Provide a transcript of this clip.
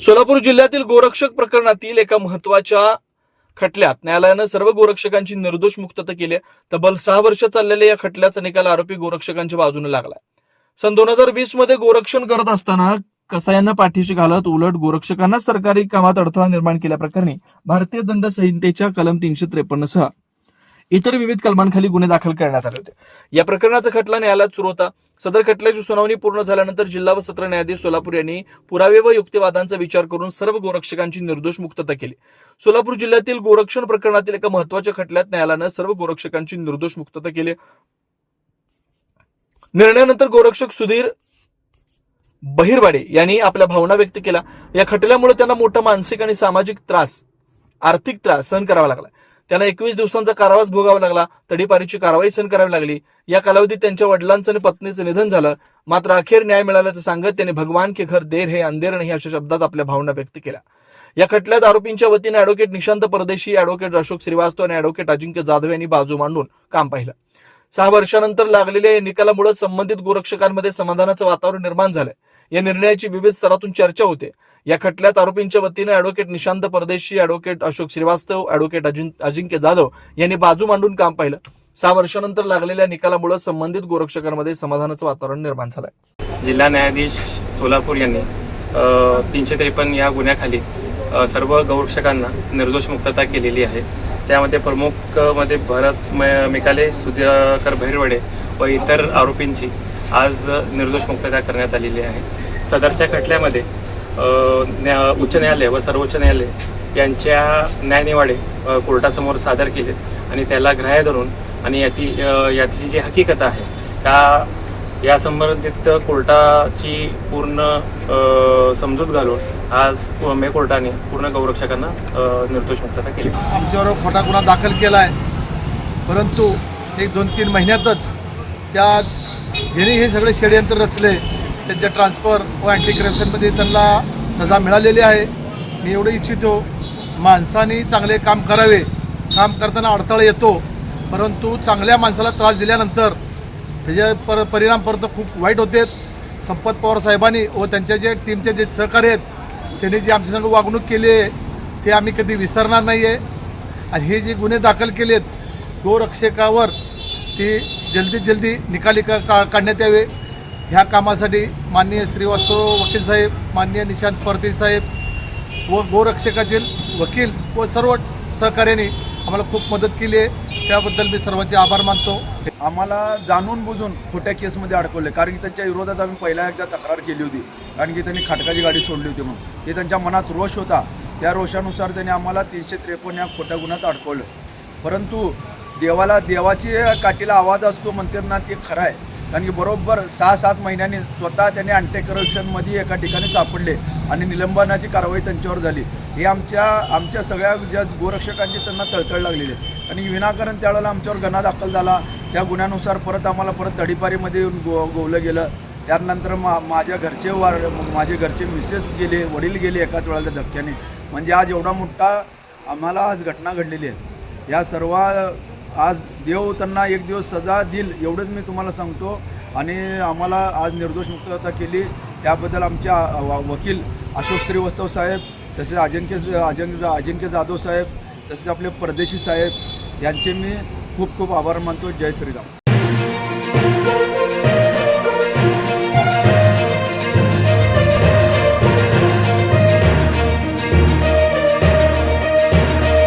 सोलापूर जिल्ह्यातील गोरक्षक प्रकरणातील एका महत्वाच्या खटल्यात न्यायालयानं सर्व गोरक्षकांची निर्दोष मुक्तता केली आहे. तब्बल 6 वर्ष चाललेल्या या खटल्याचा निकाल आरोपी गोरक्षकांच्या बाजूने लागलाय. सन 2020 मध्ये गोरक्षण करत असताना कसायांना पाठीशी घालत उलट गोरक्षकांना सरकारी कामात अडथळा निर्माण केल्याप्रकरणी भारतीय दंड संहितेच्या कलम 353 सह इतर विविध कलमांखाली गुन्हे दाखल करण्यात आले होते. या प्रकरणाचा खटला न्यायालयात सुरू होता. सदर खटल्याची सुनावणी पूर्ण झाल्यानंतर जिल्हा व सत्र न्यायाधीश सोलापूर यांनी पुरावे व युक्तिवादांचा विचार करून सर्व गोरक्षकांची निर्दोष मुक्तता केली. सोलापूर जिल्ह्यातील गोरक्षण प्रकरणातील एका महत्वाच्या खटल्यात न्यायालयानं सर्व गोरक्षकांची निर्दोष मुक्तता केली. निर्णयानंतर गोरक्षक सुधीर बहिरवाडे यांनी आपल्या भावना व्यक्त केल्या. या खटल्यामुळे त्यांना मोठा मानसिक आणि सामाजिक त्रास, आर्थिक त्रास सहन करावा लागला. त्यांना 21 दिवसांचा कारावास भोगावा लागला. तडीपारीची कारवाई सहन करावी लागली. या कालावधीत त्यांच्या वडिलांचं आणि पत्नीचं निधन झालं. मात्र अखेर न्याय मिळाल्याचं सांगत त्यांनी भगवान के घर देर है अंधेर नहीं अशा शब्दात आपल्या भावना व्यक्त केल्या. या खटल्यात आरोपींच्या वतीने ॲडव्होकेट निशांत परदेशी, ॲडव्होकेट अशोक श्रीवास्तव आणि ॲडव्होकेट अजिंक्य जाधव यांनी बाजू मांडून काम पाहिलं. 6 वर्षानंतर लागलेल्या या निकालामुळे संबंधित गोरक्षकांमध्ये समाधानाचं वातावरण निर्माण झालंय. या निर्णयाची विविध स्तरातून चर्चा होते. या खटल्यात आरोपींच्या वतीने ॲडव्होकेट निशांत परदेशी, ॲडव्होकेट अशोक श्रीवास्तव, ॲडव्होकेट अजिंक्य जाधव यांनी बाजू मांडून काम पाहिलं. 6 वर्षानंतर लागलेल्या निकालामुळे संबंधित गोरक्षकांमध्ये समाधानाचं वातावरण निर्माण झालंय. जिल्हा न्यायाधीश सोलापूर यांनी 353 या गुन्ह्याखाली सर्व गोरक्षकांना निर्दोष मुक्तता केलेली आहे. त्यामध्ये प्रमुख मध्ये भरत मेकाले, सुधाकर बहिरवाडे व इतर आरोपींची आज निर्दोष मुक्तता करण्यात आलेली आहे. सदरच्या खटल्यामध्ये उच्च न्यायालय व सर्वोच्च न्यायालय यांच्या न्यायनिवाडे कोर्टासमोर सादर केले आणि त्याला ग्राह्य धरून आणि यातली जी हकीकत आहे त्या या संबंधित कोर्टाची पूर्ण समजूत घालून आज मे कोर्टाने पूर्ण गोरक्षकांना निर्दोष मुक्तता केली. आमच्यावर खोटा गुन्हा दाखल केला आहे, परंतु 1-2-3 महिन्यातच त्या ज्यांनी हे सगळे षडयंत्र रचले त्यांच्या ट्रान्सफर व अँटी करप्शनमध्ये त्यांना सजा मिळालेली आहे. मी एवढं इच्छितो, माणसाने चांगले काम करावे. काम करताना अडथळा येतो, परंतु चांगल्या माणसाला त्रास दिल्यानंतर त्याचे परिणाम परत खूप वाईट होते. संपत पवार साहेबांनी व त्यांच्या जे टीमचे जे सहकारी आहेत त्यांनी जी आमच्या संग वागणूक केली आहे ते आम्ही कधी विसरणार नाही आहे. आणि हे जे गुन्हे दाखल केलेत गोरक्षकावर ते जल्दी निकाली काढण्यात यावे. ह्या कामासाठी माननीय श्रीवास्तव वकील साहेब, माननीय निशांत परदेशी साहेब व गोरक्षकाचे वकील व सर्व सहकार्याने आम्हाला खूप मदत केली आहे. त्याबद्दल मी सर्वांचे आभार मानतो. आम्हाला जाणून बुजून खोट्या केसमध्ये अडकवले, कारण की त्यांच्या विरोधात आम्ही पहिला एकदा तक्रार केली होती, कारण की त्यांनी खाटकाची गाडी सोडली होती म्हणून. ते त्यांच्या मनात रोष होता. त्या रोषानुसार त्यांनी आम्हाला 353 या खोट्या गुन्ह्यात अडकवलं. परंतु देवाची काठीला आवाज असतो म्हणतात ना, ते खरं आहे. कारण की बरोबर 6-7 महिन्यांनी स्वतः त्यांनी अँटी करप्शनमध्ये एका ठिकाणी सापडले आणि निलंबनाची कारवाई त्यांच्यावर झाली. हे आमच्या सगळ्या ज्या गोरक्षकांची त्यांना तळतळ लागलेली आहे. आणि विनाकारण त्यावेळेला आमच्यावर गुन्हा दाखल झाला. त्या गुन्ह्यानुसार आम्हाला परत तडीपारीमध्ये येऊन गोवलं गेलं. त्यानंतर माझे घरचे मिसेस गेले, वडील गेले एकाच वेळेला धक्क्याने. म्हणजे आज एवढा मोठा आम्हाला आज घटना घडलेली आहे. या सर्व आज देव त्यांना एक दिवस सजा देईल एवढंच मी तुम्हाला सांगतो. आणि आम्हाला आज निर्दोष मुक्तता केली त्याबद्दल आमच्या वकील अशोक श्रीवास्तव साहेब, तसेच अजिंक्य जाधव साहेब, तसेच आपले परदेशी साहेब यांचे मी खूप आभार मानतो. जय श्रीराम.